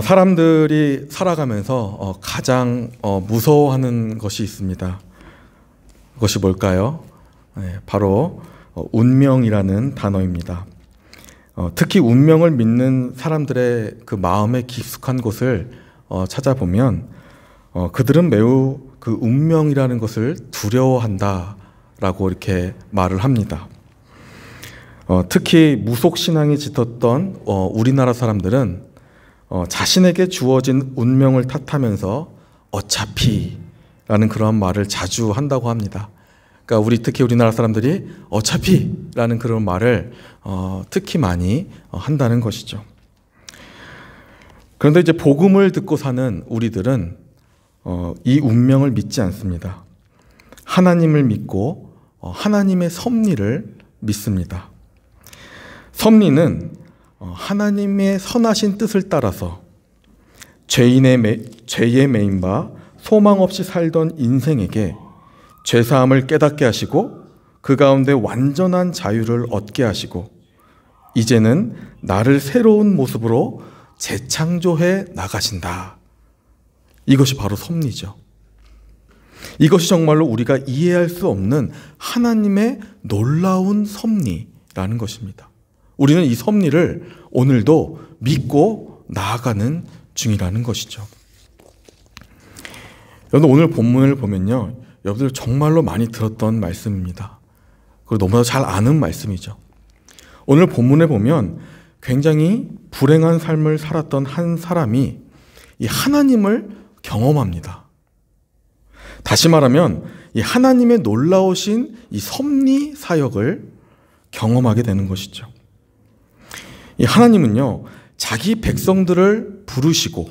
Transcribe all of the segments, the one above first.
사람들이 살아가면서 가장 무서워하는 것이 있습니다. 그것이 뭘까요? 바로 운명이라는 단어입니다. 특히 운명을 믿는 사람들의 그 마음의 깊숙한 곳을 찾아보면 그들은 매우 그 운명이라는 것을 두려워한다라고 이렇게 말을 합니다. 특히 무속신앙이 짙었던 우리나라 사람들은 자신에게 주어진 운명을 탓하면서 어차피라는 그런 말을 자주 한다고 합니다. 그러니까 특히 우리나라 사람들이 어차피라는 그런 말을 특히 많이 한다는 것이죠. 그런데 이제 복음을 듣고 사는 우리들은 이 운명을 믿지 않습니다. 하나님을 믿고 하나님의 섭리를 믿습니다. 섭리는 하나님의 선하신 뜻을 따라서 죄에 매인 바 소망 없이 살던 인생에게 죄사함을 깨닫게 하시고 그 가운데 완전한 자유를 얻게 하시고 이제는 나를 새로운 모습으로 재창조해 나가신다. 이것이 바로 섭리죠. 이것이 정말로 우리가 이해할 수 없는 하나님의 놀라운 섭리라는 것입니다. 우리는 이 섭리를 오늘도 믿고 나아가는 중이라는 것이죠. 여러분, 오늘 본문을 보면요, 여러분들 정말로 많이 들었던 말씀입니다. 그리고 너무나 잘 아는 말씀이죠. 오늘 본문에 보면 굉장히 불행한 삶을 살았던 한 사람이 이 하나님을 경험합니다. 다시 말하면 이 하나님의 놀라우신 이 섭리 사역을 경험하게 되는 것이죠. 이 하나님은요, 자기 백성들을 부르시고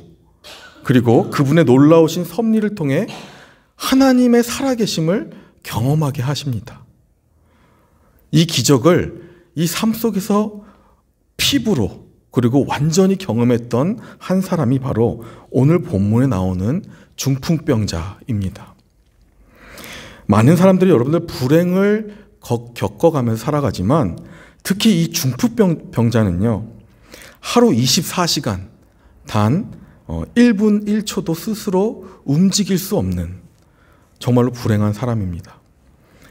그리고 그분의 놀라우신 섭리를 통해 하나님의 살아계심을 경험하게 하십니다. 이 기적을 이 삶 속에서 피부로 그리고 완전히 경험했던 한 사람이 바로 오늘 본문에 나오는 중풍병자입니다. 많은 사람들이 여러분들 불행을 겪어가면서 살아가지만 특히 이 중풍병자는요, 하루 24시간 단 1분 1초도 스스로 움직일 수 없는 정말로 불행한 사람입니다.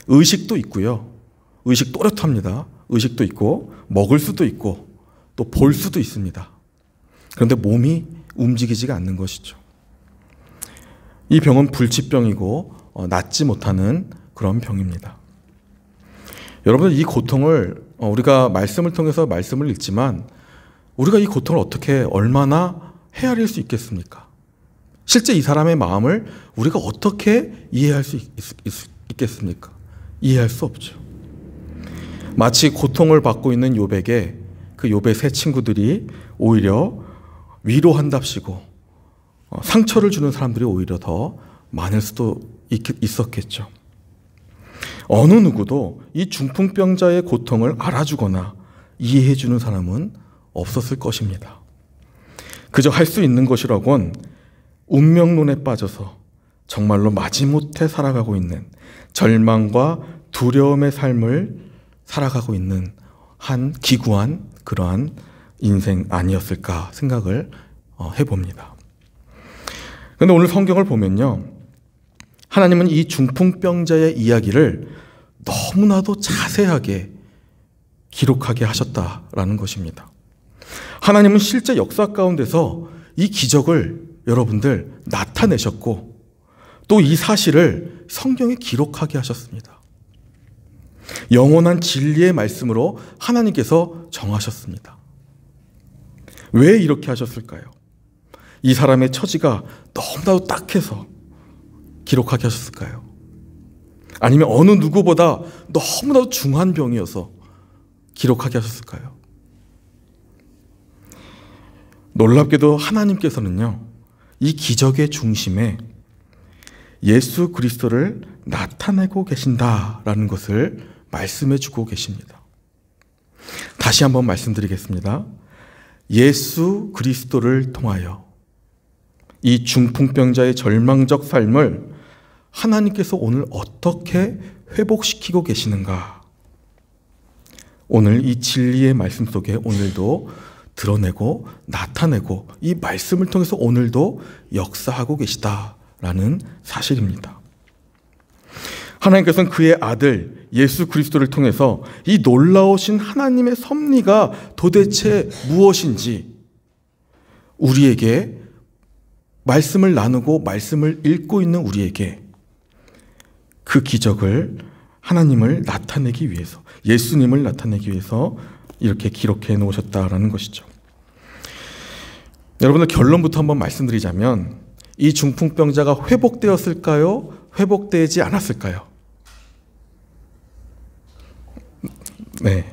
의식도 있고요. 의식 또렷합니다. 의식도 있고 먹을 수도 있고 또 볼 수도 있습니다. 그런데 몸이 움직이지가 않는 것이죠. 이 병은 불치병이고 낫지 못하는 그런 병입니다. 여러분들, 이 고통을 우리가 말씀을 통해서 말씀을 읽지만 우리가 이 고통을 어떻게 얼마나 헤아릴 수 있겠습니까? 실제 이 사람의 마음을 우리가 어떻게 이해할 수 있겠습니까? 이해할 수 없죠. 마치 고통을 받고 있는 욥에게 그 욥의 세 친구들이 오히려 위로한답시고 상처를 주는 사람들이 오히려 더 많을 수도 있었겠죠. 어느 누구도 이 중풍병자의 고통을 알아주거나 이해해주는 사람은 없었을 것입니다. 그저 할 수 있는 것이라곤 운명론에 빠져서 정말로 마지못해 살아가고 있는 절망과 두려움의 삶을 살아가고 있는 한 기구한 그러한 인생 아니었을까 생각을 해봅니다. 그런데 오늘 성경을 보면요, 하나님은 이 중풍병자의 이야기를 너무나도 자세하게 기록하게 하셨다라는 것입니다. 하나님은 실제 역사 가운데서 이 기적을 여러분들 나타내셨고 또 이 사실을 성경에 기록하게 하셨습니다. 영원한 진리의 말씀으로 하나님께서 정하셨습니다. 왜 이렇게 하셨을까요? 이 사람의 처지가 너무나도 딱해서 기록하게 하셨을까요? 아니면 어느 누구보다 너무나도 중한 병이어서 기록하게 하셨을까요? 놀랍게도 하나님께서는요, 이 기적의 중심에 예수 그리스도를 나타내고 계신다라는 것을 말씀해 주고 계십니다. 다시 한번 말씀드리겠습니다. 예수 그리스도를 통하여 이 중풍병자의 절망적 삶을 하나님께서 오늘 어떻게 회복시키고 계시는가? 오늘 이 진리의 말씀 속에 오늘도 드러내고 나타내고 이 말씀을 통해서 오늘도 역사하고 계시다라는 사실입니다. 하나님께서는 그의 아들 예수 그리스도를 통해서 이 놀라우신 하나님의 섭리가 도대체 무엇인지 우리에게 말씀을 나누고 말씀을 읽고 있는 우리에게 그 기적을 하나님을 나타내기 위해서, 예수님을 나타내기 위해서 이렇게 기록해 놓으셨다라는 것이죠. 여러분들 결론부터 한번 말씀드리자면 이 중풍병자가 회복되었을까요? 회복되지 않았을까요? 네.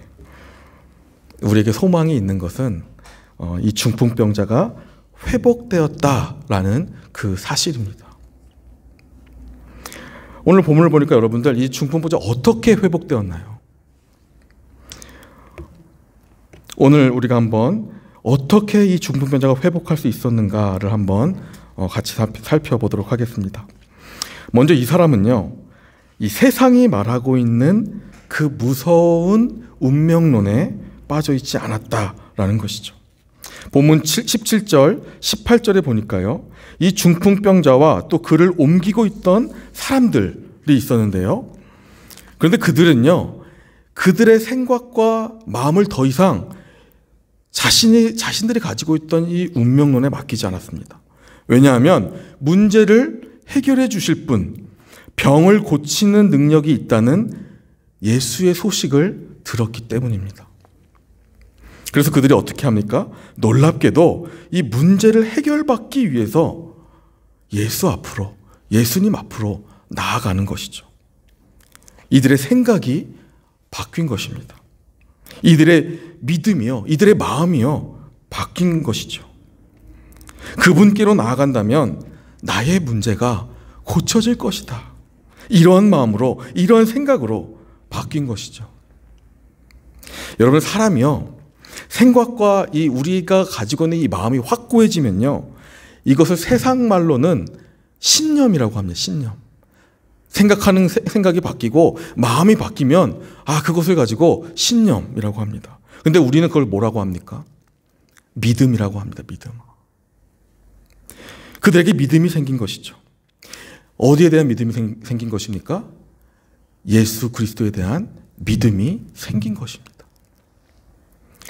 우리에게 소망이 있는 것은 이 중풍병자가 회복되었다라는 그 사실입니다. 오늘 본문을 보니까 여러분들 이 중풍병자 어떻게 회복되었나요? 오늘 우리가 한번 어떻게 이 중풍병자가 회복할 수 있었는가를 한번 같이 살펴보도록 하겠습니다. 먼저 이 사람은요, 이 세상이 말하고 있는 그 무서운 운명론에 빠져 있지 않았다라는 것이죠. 본문 17절, 18절에 보니까요, 이 중풍병자와 또 그를 옮기고 있던 사람들이 있었는데요. 그런데 그들은요, 그들의 생각과 마음을 더 이상 자신들이 가지고 있던 이 운명론에 맡기지 않았습니다. 왜냐하면 문제를 해결해 주실 분, 병을 고치는 능력이 있다는 예수의 소식을 들었기 때문입니다. 그래서 그들이 어떻게 합니까? 놀랍게도 이 문제를 해결받기 위해서 예수 앞으로, 예수님 앞으로 나아가는 것이죠. 이들의 생각이 바뀐 것입니다. 이들의 믿음이요, 이들의 마음이요, 바뀐 것이죠. 그분께로 나아간다면 나의 문제가 고쳐질 것이다. 이런 마음으로, 이런 생각으로 바뀐 것이죠. 여러분, 사람이요, 생각과 이 우리가 가지고 있는 이 마음이 확고해지면요, 이것을 세상 말로는 신념이라고 합니다. 신념. 생각하는 생각이 바뀌고 마음이 바뀌면 그것을 가지고 신념이라고 합니다. 근데 우리는 그걸 뭐라고 합니까? 믿음이라고 합니다. 믿음. 그들에게 믿음이 생긴 것이죠. 어디에 대한 믿음이 생긴 것입니까? 예수 그리스도에 대한 믿음이 생긴 것입니다.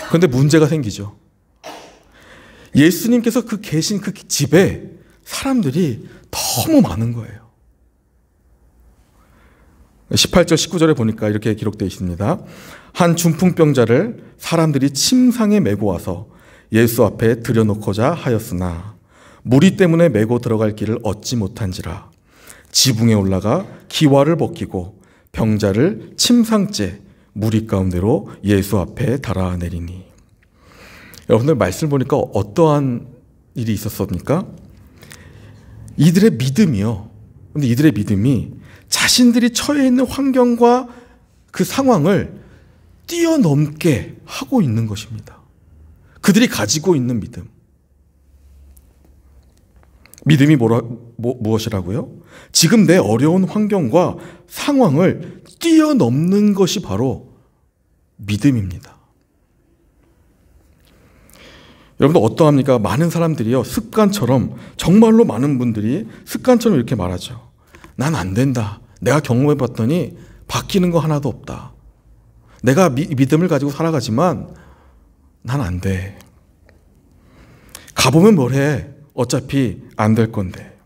그런데 문제가 생기죠. 예수님께서 계신 그 집에 사람들이 너무 많은 거예요. 18절, 19절에 보니까 이렇게 기록되어 있습니다. 한 중풍병자를 사람들이 침상에 메고 와서 예수 앞에 들여놓고자 하였으나 무리 때문에 메고 들어갈 길을 얻지 못한지라 지붕에 올라가 기와를 벗기고 병자를 침상째 무리 가운데로 예수 앞에 달아내리니. 여러분들 말씀 보니까 어떠한 일이 있었습니까? 이들의 믿음이요. 근데 이들의 믿음이 자신들이 처해 있는 환경과 그 상황을 뛰어넘게 하고 있는 것입니다. 그들이 가지고 있는 믿음. 믿음이 무엇이라고요? 지금 내 어려운 환경과 상황을 뛰어넘는 것이 바로 믿음입니다. 여러분들 어떠합니까? 많은 사람들이요, 습관처럼, 정말로 많은 분들이 습관처럼 이렇게 말하죠. 난 안 된다. 내가 경험해 봤더니 바뀌는 거 하나도 없다. 내가 믿음을 가지고 살아가지만 난 안 돼. 가보면 뭘 해? 어차피 안 될 건데.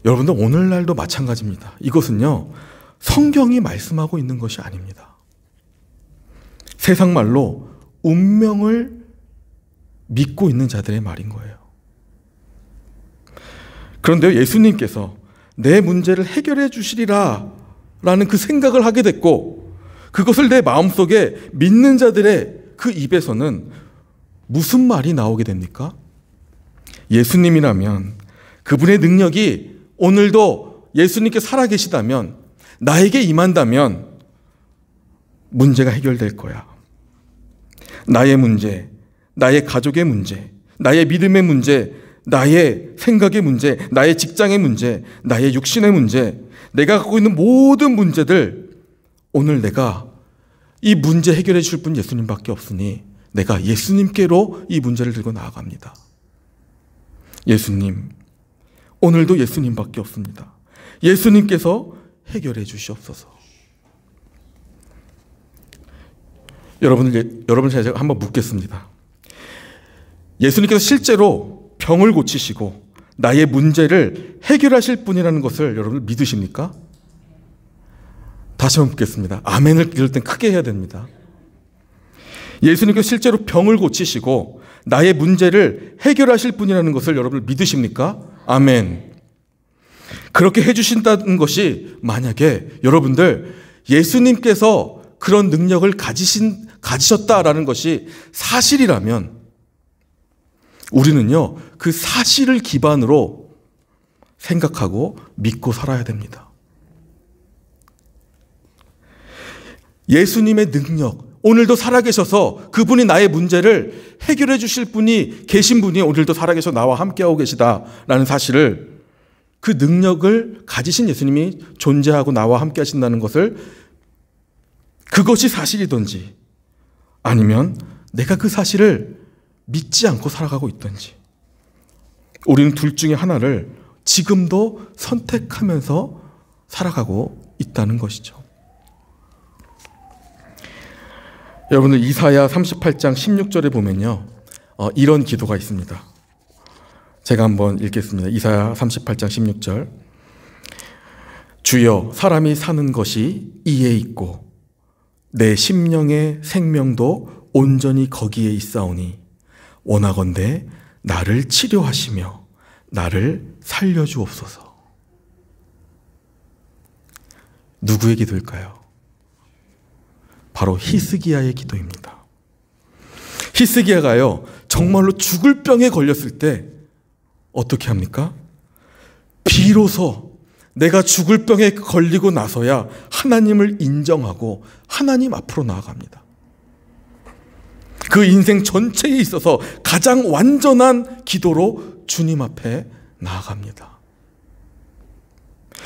여러분들 오늘날도 마찬가지입니다. 이것은요, 성경이 말씀하고 있는 것이 아닙니다. 세상 말로 운명을 믿고 있는 자들의 말인 거예요. 그런데 예수님께서 내 문제를 해결해 주시리라 라는 그 생각을 하게 됐고, 그것을 내 마음속에 믿는 자들의 그 입에서는 무슨 말이 나오게 됩니까? 예수님이라면, 그분의 능력이 오늘도 예수님께 살아계시다면, 나에게 임한다면 문제가 해결될 거야. 나의 문제, 나의 가족의 문제, 나의 믿음의 문제, 나의 생각의 문제, 나의 직장의 문제, 나의 육신의 문제, 내가 갖고 있는 모든 문제들, 오늘 내가 이 문제 해결해 줄 분 예수님밖에 없으니 내가 예수님께로 이 문제를 들고 나아갑니다. 예수님, 오늘도 예수님밖에 없습니다. 예수님께서 해결해 주시옵소서. 여러분 제가 한번 묻겠습니다. 예수님께서 실제로 병을 고치시고 나의 문제를 해결하실 분이라는 것을 여러분 믿으십니까? 다시 한번 묻겠습니다. 아멘을 이럴 땐 크게 해야 됩니다. 예수님께서 실제로 병을 고치시고 나의 문제를 해결하실 분이라는 것을 여러분 믿으십니까? 아멘. 그렇게 해주신다는 것이 만약에 여러분들 예수님께서 그런 능력을 가지셨다라는 것이 사실이라면 우리는요, 그 사실을 기반으로 생각하고 믿고 살아야 됩니다. 예수님의 능력, 오늘도 살아계셔서 그분이 나의 문제를 해결해 주실 분이 계신 분이 오늘도 살아계셔 나와 함께하고 계시다라는 사실을, 그 능력을 가지신 예수님이 존재하고 나와 함께 하신다는 것을, 그것이 사실이든지 아니면 내가 그 사실을 믿지 않고 살아가고 있든지, 우리는 둘 중에 하나를 지금도 선택하면서 살아가고 있다는 것이죠. 여러분들 이사야 38장 16절에 보면요, 이런 기도가 있습니다. 제가 한번 읽겠습니다. 이사야 38장 16절. 주여, 사람이 사는 것이 이에 있고 내 심령의 생명도 온전히 거기에 있사오니 원하건대 나를 치료하시며 나를 살려주옵소서. 누구의 기도일까요? 바로 히스기야의 기도입니다. 히스기야가요, 정말로 죽을 병에 걸렸을 때 어떻게 합니까? 비로소 내가 죽을 병에 걸리고 나서야 하나님을 인정하고 하나님 앞으로 나아갑니다. 그 인생 전체에 있어서 가장 완전한 기도로 주님 앞에 나아갑니다.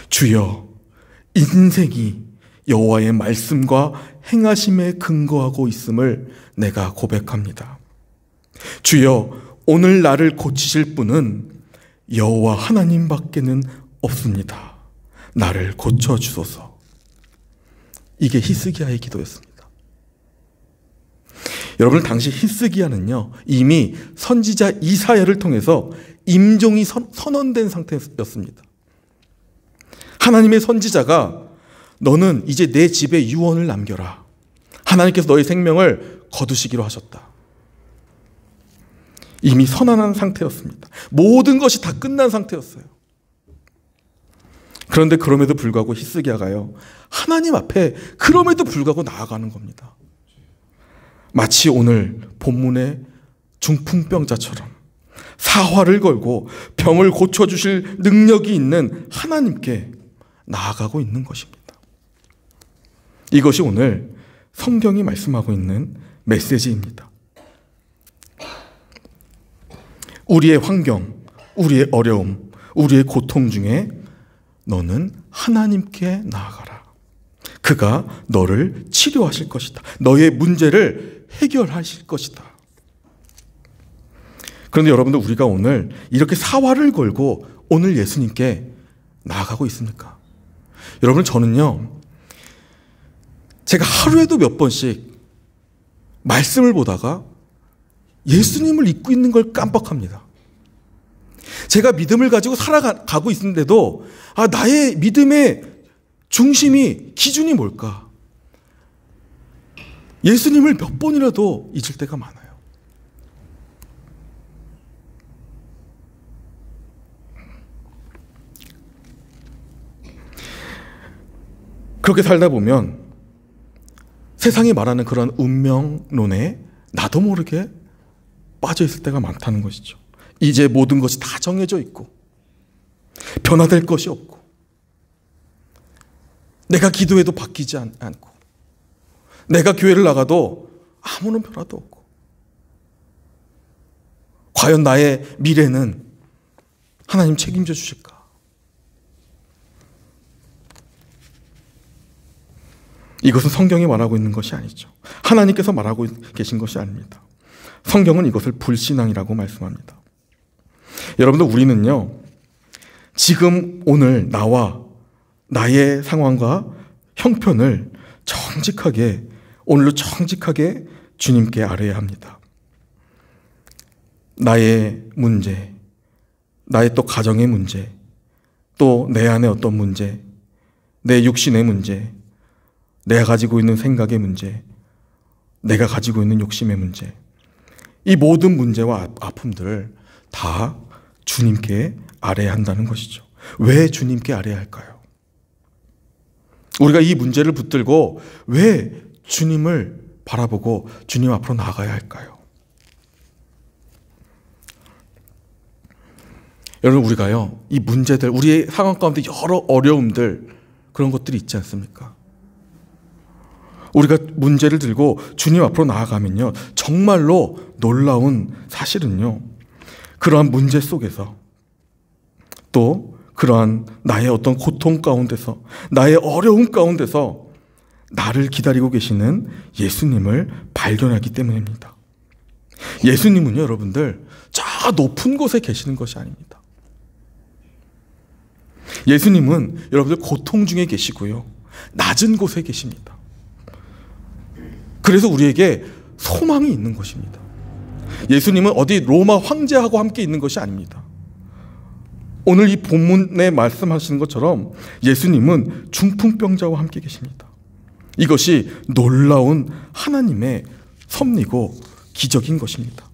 주여, 인생이 여호와의 말씀과 행하심에 근거하고 있음을 내가 고백합니다. 주여, 오늘 나를 고치실 분은 여호와 하나님밖에는 없습니다. 나를 고쳐주소서. 이게 히스기야의 기도였습니다. 여러분, 당시 히스기야는요, 이미 선지자 이사야를 통해서 임종이 선언된 상태였습니다. 하나님의 선지자가 너는 이제 내 집에 유언을 남겨라. 하나님께서 너의 생명을 거두시기로 하셨다. 이미 선언한 상태였습니다. 모든 것이 다 끝난 상태였어요. 그런데 그럼에도 불구하고 히스기야가요, 하나님 앞에 그럼에도 불구하고 나아가는 겁니다. 마치 오늘 본문의 중풍병자처럼 사활을 걸고 병을 고쳐주실 능력이 있는 하나님께 나아가고 있는 것입니다. 이것이 오늘 성경이 말씀하고 있는 메시지입니다. 우리의 환경, 우리의 어려움, 우리의 고통 중에 너는 하나님께 나아가라. 그가 너를 치료하실 것이다. 너의 문제를 해결하실 것이다. 그런데 여러분들, 우리가 오늘 이렇게 사활을 걸고 오늘 예수님께 나아가고 있습니까? 여러분, 저는요, 제가 하루에도 몇 번씩 말씀을 보다가 예수님을 잊고 있는 걸 깜빡합니다. 제가 믿음을 가지고 살아가고 있는데도 나의 믿음의 중심이, 기준이 뭘까? 예수님을 몇 번이라도 잊을 때가 많아요. 그렇게 살다 보면 세상이 말하는 그런 운명론에 나도 모르게 빠져 있을 때가 많다는 것이죠. 이제 모든 것이 다 정해져 있고 변화될 것이 없고 내가 기도해도 바뀌지 않고 내가 교회를 나가도 아무런 변화도 없고 과연 나의 미래는 하나님 책임져 주실까? 이것은 성경이 말하고 있는 것이 아니죠. 하나님께서 말하고 계신 것이 아닙니다. 성경은 이것을 불신앙이라고 말씀합니다. 여러분들, 우리는요, 지금 오늘 나와 나의 상황과 형편을 정직하게, 오늘로 정직하게 주님께 아뢰야 합니다. 나의 문제, 나의 또 가정의 문제, 또 내 안에 어떤 문제, 내 육신의 문제, 내가 가지고 있는 생각의 문제, 내가 가지고 있는 욕심의 문제, 이 모든 문제와 아픔들을 다 주님께 아뢰야 한다는 것이죠. 왜 주님께 아뢰야 할까요? 우리가 이 문제를 붙들고 왜 주님을 바라보고 주님 앞으로 나아가야 할까요? 여러분, 우리가요, 이 문제들, 우리의 상황 가운데 여러 어려움들, 그런 것들이 있지 않습니까? 우리가 문제를 들고 주님 앞으로 나아가면요, 정말로 놀라운 사실은요, 그러한 문제 속에서, 또 그러한 나의 어떤 고통 가운데서, 나의 어려움 가운데서 나를 기다리고 계시는 예수님을 발견하기 때문입니다. 예수님은요, 여러분들, 저 높은 곳에 계시는 것이 아닙니다. 예수님은 여러분들 고통 중에 계시고요, 낮은 곳에 계십니다. 그래서 우리에게 소망이 있는 것입니다. 예수님은 어디 로마 황제하고 함께 있는 것이 아닙니다. 오늘 이 본문에 말씀하시는 것처럼 예수님은 중풍병자와 함께 계십니다. 이것이 놀라운 하나님의 섭리고 기적인 것입니다.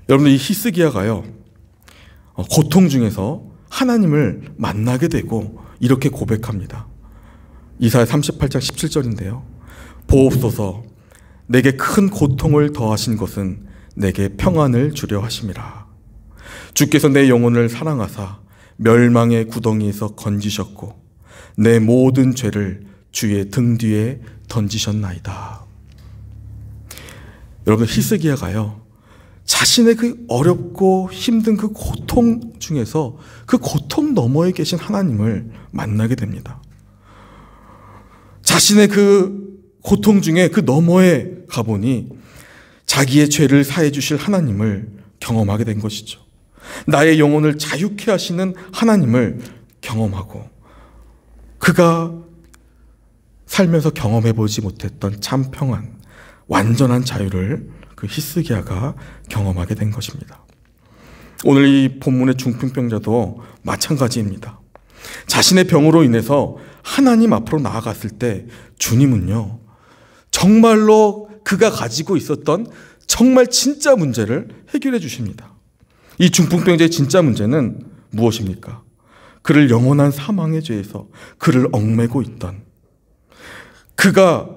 여러분, 이 히스기야가요, 고통 중에서 하나님을 만나게 되고 이렇게 고백합니다. 이사야 38장 17절인데요. 보옵소서, 내게 큰 고통을 더하신 것은 내게 평안을 주려 하심이라. 주께서 내 영혼을 사랑하사 멸망의 구덩이에서 건지셨고 내 모든 죄를 주의 등 뒤에 던지셨나이다. 여러분, 히스기야가요, 자신의 그 어렵고 힘든 그 고통 중에서 그 고통 너머에 계신 하나님을 만나게 됩니다. 자신의 그 고통 중에 그 너머에 가보니 자기의 죄를 사해 주실 하나님을 경험하게 된 것이죠. 나의 영혼을 자유케 하시는 하나님을 경험하고 그가 살면서 경험해보지 못했던 참 평안, 완전한 자유를 그 히스기야가 경험하게 된 것입니다. 오늘 이 본문의 중풍병자도 마찬가지입니다. 자신의 병으로 인해서 하나님 앞으로 나아갔을 때 주님은요, 정말로 그가 가지고 있었던 정말 진짜 문제를 해결해 주십니다. 이 중풍병자의 진짜 문제는 무엇입니까? 그를 영원한 사망의 죄에서 그를 얽매고 있던, 그가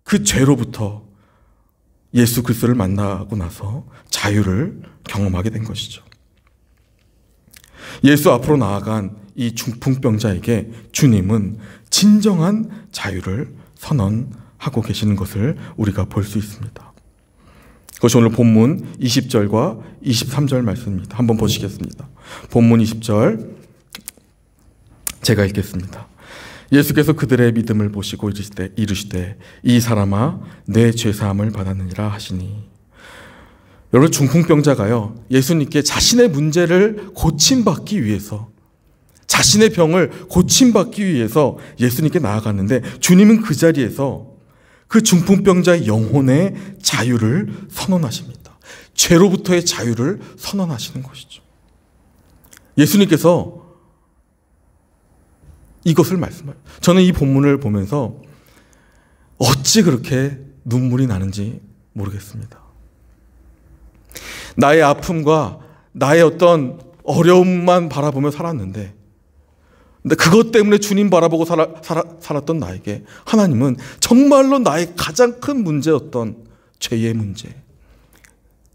그 죄로부터 예수 그리스도를 만나고 나서 자유를 경험하게 된 것이죠. 예수 앞으로 나아간 이 중풍병자에게 주님은 진정한 자유를 선언하고 계시는 것을 우리가 볼 수 있습니다. 그것이 오늘 본문 20절과 23절 말씀입니다. 한번 보시겠습니다. 본문 20절 제가 읽겠습니다. 예수께서 그들의 믿음을 보시고 이르시되 이 사람아 내 죄사함을 받았느니라 하시니. 여러분, 중풍병자가요, 예수님께 자신의 문제를 고침받기 위해서, 자신의 병을 고침받기 위해서 예수님께 나아갔는데 주님은 그 자리에서 그 중풍병자의 영혼의 자유를 선언하십니다. 죄로부터의 자유를 선언하시는 것이죠. 예수님께서 이것을 말씀해요. 저는 이 본문을 보면서 어찌 그렇게 눈물이 나는지 모르겠습니다. 나의 아픔과 나의 어떤 어려움만 바라보며 살았는데, 근데 그것 때문에 주님 바라보고 살았던 나에게 하나님은 정말로 나의 가장 큰 문제였던 죄의 문제,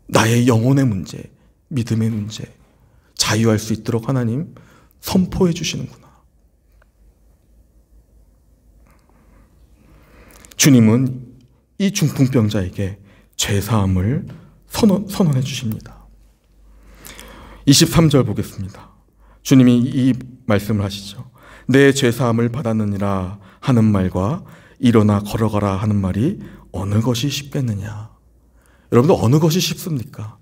나의 영혼의 문제, 믿음의 문제, 자유할 수 있도록 하나님 선포해 주시는구나. 주님은 이 중풍병자에게 죄사함을 선언해 주십니다. 23절 보겠습니다. 주님이 이 말씀을 하시죠. 내 죄사함을 받았느니라 하는 말과 일어나 걸어가라 하는 말이 어느 것이 쉽겠느냐. 여러분들 어느 것이 쉽습니까?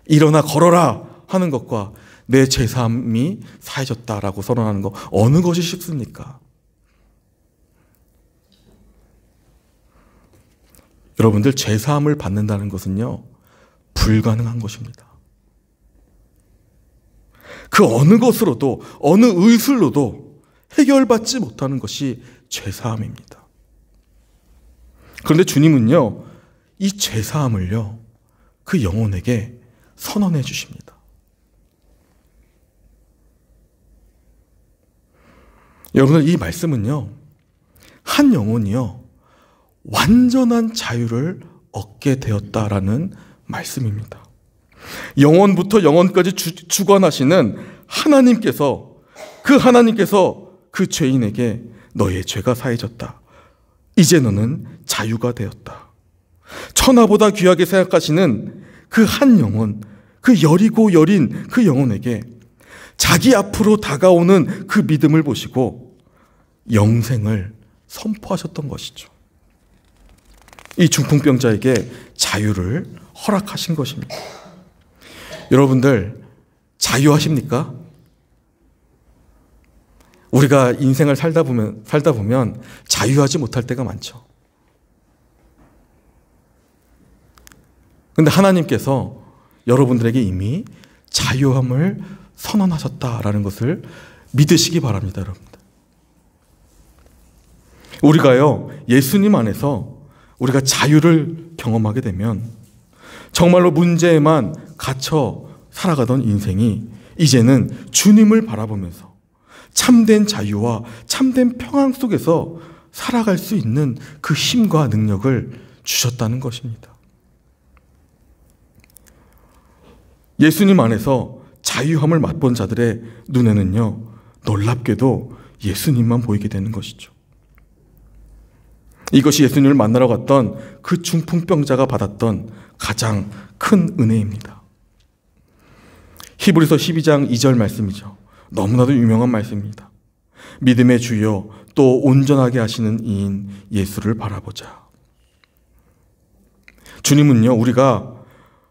일어나 걸어라 하는 것과 내 죄사함이 사해졌다라고 선언하는 것, 어느 것이 쉽습니까? 여러분들, 죄사함을 받는다는 것은요, 불가능한 것입니다. 그 어느 것으로도, 어느 의술로도 해결받지 못하는 것이 죄사함입니다. 그런데 주님은요, 이 죄사함을요, 그 영혼에게 선언해 주십니다. 여러분들, 이 말씀은요, 한 영혼이요, 완전한 자유를 얻게 되었다라는 말씀입니다. 영혼부터 영혼까지 주관하시는 하나님께서, 그 죄인에게 너의 죄가 사해졌다, 이제 너는 자유가 되었다, 천하보다 귀하게 생각하시는 그 한 영혼, 그 여리고 여린 그 영혼에게 자기 앞으로 다가오는 그 믿음을 보시고 영생을 선포하셨던 것이죠. 이 중풍병자에게 자유를 허락하신 것입니다. 여러분들, 자유하십니까? 우리가 인생을 살다 보면 자유하지 못할 때가 많죠. 그런데 하나님께서 여러분들에게 이미 자유함을 선언하셨다라는 것을 믿으시기 바랍니다, 여러분들. 우리가요, 예수님 안에서 우리가 자유를 경험하게 되면 정말로 문제에만 갇혀 살아가던 인생이 이제는 주님을 바라보면서 참된 자유와 참된 평안 속에서 살아갈 수 있는 그 힘과 능력을 주셨다는 것입니다. 예수님 안에서 자유함을 맛본 자들의 눈에는요, 놀랍게도 예수님만 보이게 되는 것이죠. 이것이 예수님을 만나러 갔던 그 중풍병자가 받았던 가장 큰 은혜입니다. 히브리서 12장 2절 말씀이죠. 너무나도 유명한 말씀입니다. 믿음의 주요 또 온전하게 하시는 이인 예수를 바라보자. 주님은요, 우리가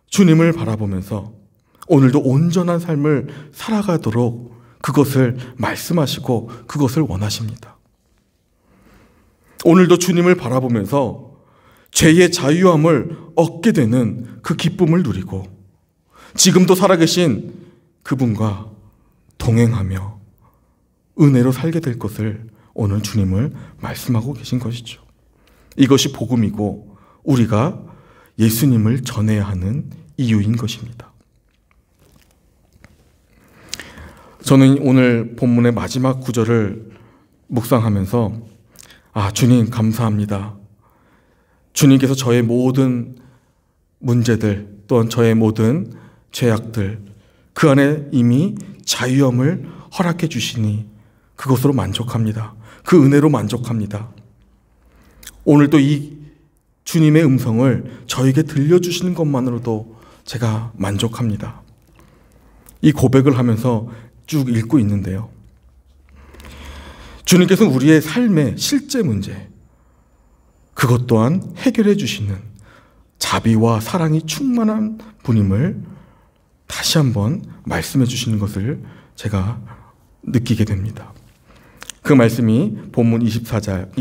주님을 바라보면서 오늘도 온전한 삶을 살아가도록 그것을 말씀하시고 그것을 원하십니다. 오늘도 주님을 바라보면서 죄의 자유함을 얻게 되는 그 기쁨을 누리고 지금도 살아계신 그분과 동행하며 은혜로 살게 될 것을 오늘 주님을 말씀하고 계신 것이죠. 이것이 복음이고 우리가 예수님을 전해야 하는 이유인 것입니다. 저는 오늘 본문의 마지막 구절을 묵상하면서 주님 감사합니다. 주님께서 저의 모든 문제들 또한 저의 모든 죄악들 그 안에 이미 자유함을 허락해 주시니 그것으로 만족합니다. 그 은혜로 만족합니다. 오늘도 이 주님의 음성을 저에게 들려주시는 것만으로도 제가 만족합니다. 이 고백을 하면서 쭉 읽고 있는데요. 주님께서는 우리의 삶의 실제 문제, 그것 또한 해결해 주시는 자비와 사랑이 충만한 분임을 다시 한번 말씀해 주시는 것을 제가 느끼게 됩니다. 그 말씀이 본문 24절,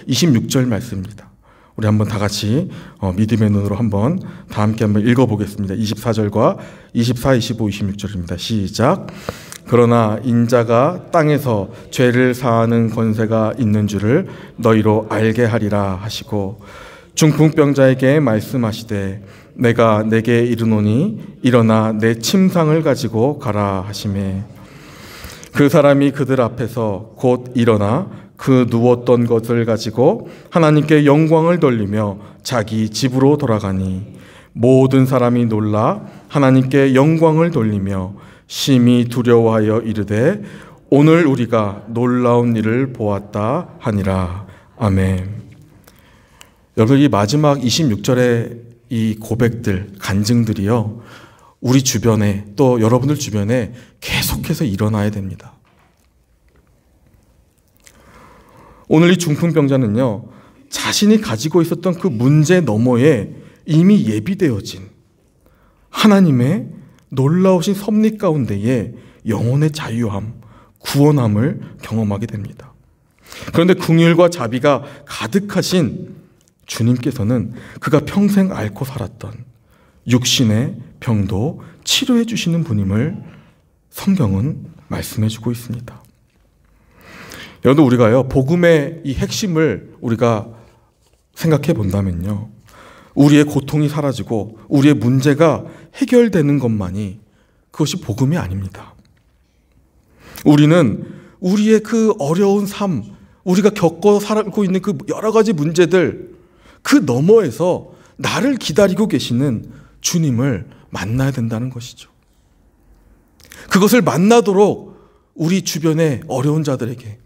26절 말씀입니다. 우리 한번 다 같이 믿음의 눈으로 한번 다 함께 한번 읽어보겠습니다. 24절과 24, 25, 26절입니다. 시작. 그러나 인자가 땅에서 죄를 사하는 권세가 있는 줄을 너희로 알게 하리라 하시고 중풍병자에게 말씀하시되 내가 내게 이르노니 일어나 내 침상을 가지고 가라 하시매 그 사람이 그들 앞에서 곧 일어나 그 누웠던 것을 가지고 하나님께 영광을 돌리며 자기 집으로 돌아가니 모든 사람이 놀라 하나님께 영광을 돌리며 심히 두려워하여 이르되 오늘 우리가 놀라운 일을 보았다 하니라. 아멘. 여러분, 이 마지막 26절의 이 고백들, 간증들이요, 우리 주변에 또 여러분들 주변에 계속해서 일어나야 됩니다. 오늘 이 중풍병자는요, 자신이 가지고 있었던 그 문제 너머에 이미 예비되어진 하나님의 놀라우신 섭리 가운데에 영혼의 자유함, 구원함을 경험하게 됩니다. 그런데 긍휼과 자비가 가득하신 주님께서는 그가 평생 앓고 살았던 육신의 병도 치료해 주시는 분임을 성경은 말씀해 주고 있습니다. 여러분, 우리가요, 복음의 이 핵심을 우리가 생각해 본다면요, 우리의 고통이 사라지고 우리의 문제가 해결되는 것만이 그것이 복음이 아닙니다. 우리는 우리의 그 어려운 삶, 우리가 겪어 살고 있는 그 여러 가지 문제들, 그 너머에서 나를 기다리고 계시는 주님을 만나야 된다는 것이죠. 그것을 만나도록 우리 주변의 어려운 자들에게,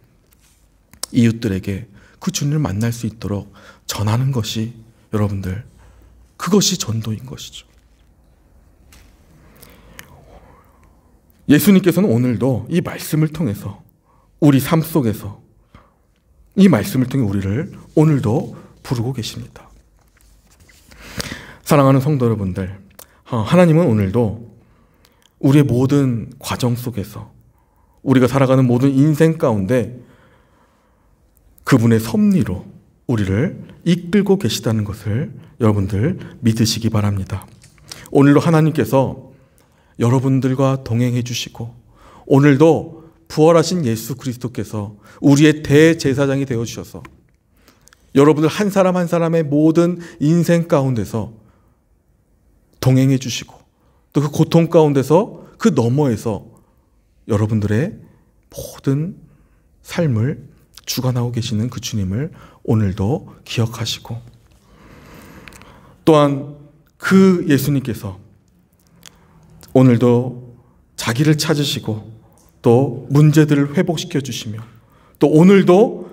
이웃들에게 그 주님을 만날 수 있도록 전하는 것이, 여러분들, 그것이 전도인 것이죠. 예수님께서는 오늘도 이 말씀을 통해서 우리 삶 속에서 이 말씀을 통해 우리를 오늘도 부르고 계십니다. 사랑하는 성도 여러분들, 하나님은 오늘도 우리의 모든 과정 속에서, 우리가 살아가는 모든 인생 가운데 그분의 섭리로 우리를 이끌고 계시다는 것을 여러분들 믿으시기 바랍니다. 오늘도 하나님께서 여러분들과 동행해 주시고, 오늘도 부활하신 예수 그리스도께서 우리의 대제사장이 되어 주셔서 여러분들 한 사람 한 사람의 모든 인생 가운데서 동행해 주시고, 또 그 고통 가운데서 그 너머에서 여러분들의 모든 삶을 주관하고 계시는 그 주님을 오늘도 기억하시고, 또한 그 예수님께서 오늘도 자기를 찾으시고 또 문제들을 회복시켜 주시며, 또 오늘도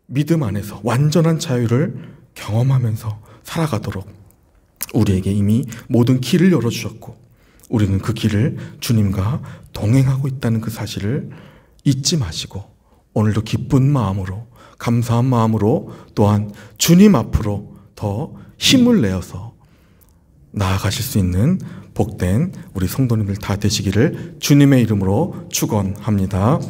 믿음 안에서 완전한 자유를 경험하면서 살아가도록 우리에게 이미 모든 길을 열어주셨고, 우리는 그 길을 주님과 동행하고 있다는 그 사실을 잊지 마시고, 오늘도 기쁜 마음으로, 감사한 마음으로, 또한 주님 앞으로 더 힘을 내어서 나아가실 수 있는 복된 우리 성도님들 다 되시기를 주님의 이름으로 축원합니다.